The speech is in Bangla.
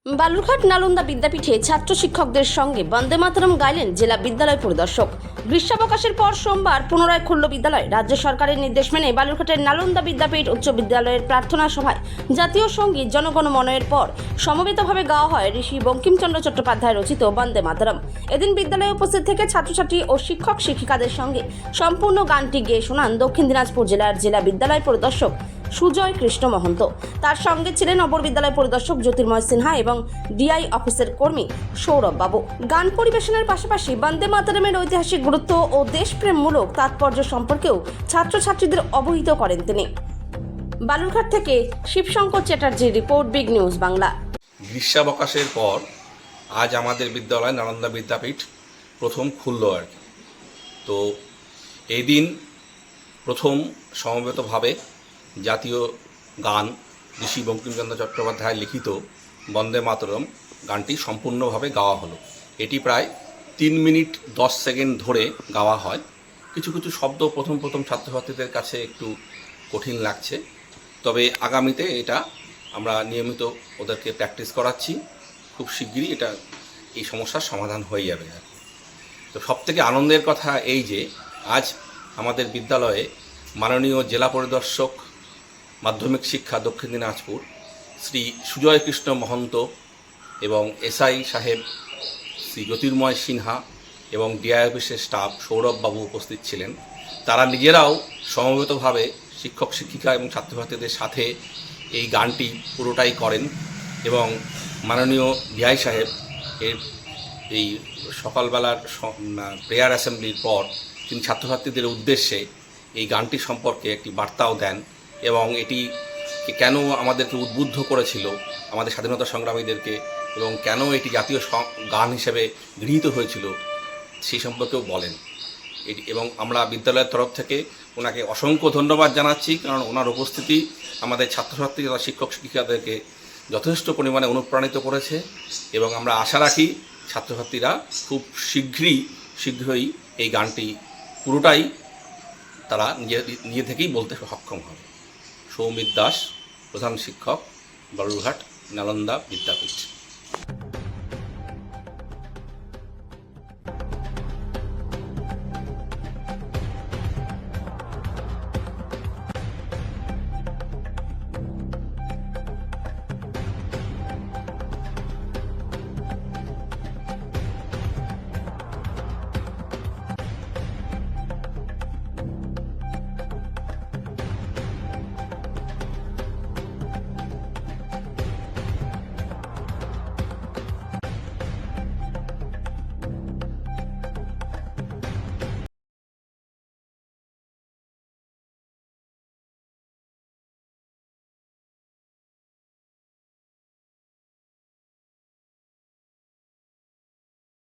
বালুরঘাট নালন্দা বিদ্যাপীঠে ছাত্র শিক্ষকদের সঙ্গে বন্দে মাতরম গাইলেন জেলা বিদ্যালয় পরিদর্শক। গ্রীষ্মাবকাশের পর সোমবার পুনরায় খুলল বিদ্যালয়। রাজ্য সরকারের নির্দেশ মেনে বালুরঘাটের নালন্দা বিদ্যাপীঠ উচ্চ বিদ্যালয়ের প্রার্থনা সভায় জাতীয় সঙ্গীত জনগণমনের পর সমবেতভাবে গাওয়া হয় ঋষি বঙ্কিমচন্দ্র চট্টোপাধ্যায় রচিত বন্দে মাতরম। এদিন বিদ্যালয়ে উপস্থিত থেকে ছাত্রছাত্রী ও শিক্ষক শিক্ষিকাদের সঙ্গে সম্পূর্ণ গানটি গেয়ে শোনান দক্ষিণ দিনাজপুর জেলার জেলা বিদ্যালয় পরিদর্শক সুজয় কৃষ্ণ মহন্ত। তার সঙ্গে ছিলেন অপর বিদ্যালয় পরিদর্শক জ্যোতির্ময় সিনহা এবং ডিআই অফিসের কর্মী সৌরভ বাবু। গান পরিবেশনের পাশাপাশি বন্দে মাতরমের ঐতিহাসিক গুরুত্ব ও দেশপ্রেমমূলক তাৎপর্য সম্পর্কেও ছাত্রছাত্রীদের অবহিত করেন তিনি। বালুরঘাট থেকে শিবশঙ্কর চ্যাটার্জির রিপোর্ট, বিগ নিউজ বাংলা। গ্রীষ্মাবকাশের পর আজ আমাদের বিদ্যালয় নালন্দা বিদ্যাপীঠ প্রথম খুলল আর কি। তো এই দিন প্রথম সমবেতভাবে জাতীয় গান ঋষি বঙ্কিমচন্দ্র চট্টোপাধ্যায় লিখিত বন্দে মাতরম গানটি সম্পূর্ণভাবে গাওয়া হলো। এটি প্রায় 3 মিনিট 10 সেকেন্ড ধরে গাওয়া হয়। কিছু কিছু শব্দ প্রথম ছাত্রছাত্রীদের কাছে একটু কঠিন লাগছে, তবে আগামীতে এটা আমরা নিয়মিত ওদেরকে প্র্যাকটিস করাচ্ছি। খুব শিগগিরই এই সমস্যার সমাধান হয়ে যাবে আর কি। তো সবথেকে আনন্দের কথা এই যে আজ আমাদের বিদ্যালয়ে মাননীয় জেলা পরিদর্শক মাধ্যমিক শিক্ষা দক্ষিণ দিনাজপুর শ্রী সুজয় কৃষ্ণ মহন্ত এবং এসআই সাহেব শ্রী জ্যোতির্ময় সিনহা এবং ডিআই অফিসের স্টাফ সৌরভ বাবু উপস্থিত ছিলেন। তারা নিজেরাও সমবেতভাবে শিক্ষক শিক্ষিকা এবং ছাত্রছাত্রীদের সাথে এই গানটি পুরোটাই করেন এবং মাননীয় ডিআই সাহেব এই সকালবেলার প্রেয়ার অ্যাসেম্বলির পর তিনি ছাত্রছাত্রীদের উদ্দেশ্যে এই গানটি সম্পর্কে একটি বার্তাও দেন এবং এটি কেন আমাদেরকে উদ্বুদ্ধ করেছিল আমাদের স্বাধীনতা সংগ্রামীদেরকে এবং কেন এটি জাতীয় গান হিসেবে গৃহীত হয়েছিল সেই সম্পর্কেও বলেন এটি। এবং আমরা বিদ্যালয়ের তরফ থেকে ওনাকে অসংখ্য ধন্যবাদ জানাচ্ছি, কারণ ওনার উপস্থিতি আমাদের ছাত্রছাত্রী তথা শিক্ষক শিক্ষিকাদেরকে যথেষ্ট পরিমাণে অনুপ্রাণিত করেছে এবং আমরা আশা রাখি ছাত্রছাত্রীরা খুব শীঘ্রই এই গানটি পুরোটাই তারা নিজে থেকেই বলতে সক্ষম হবে। সৌমিত দাস, প্রধান শিক্ষক, বালুরঘাট নালন্দা বিদ্যাপীঠ।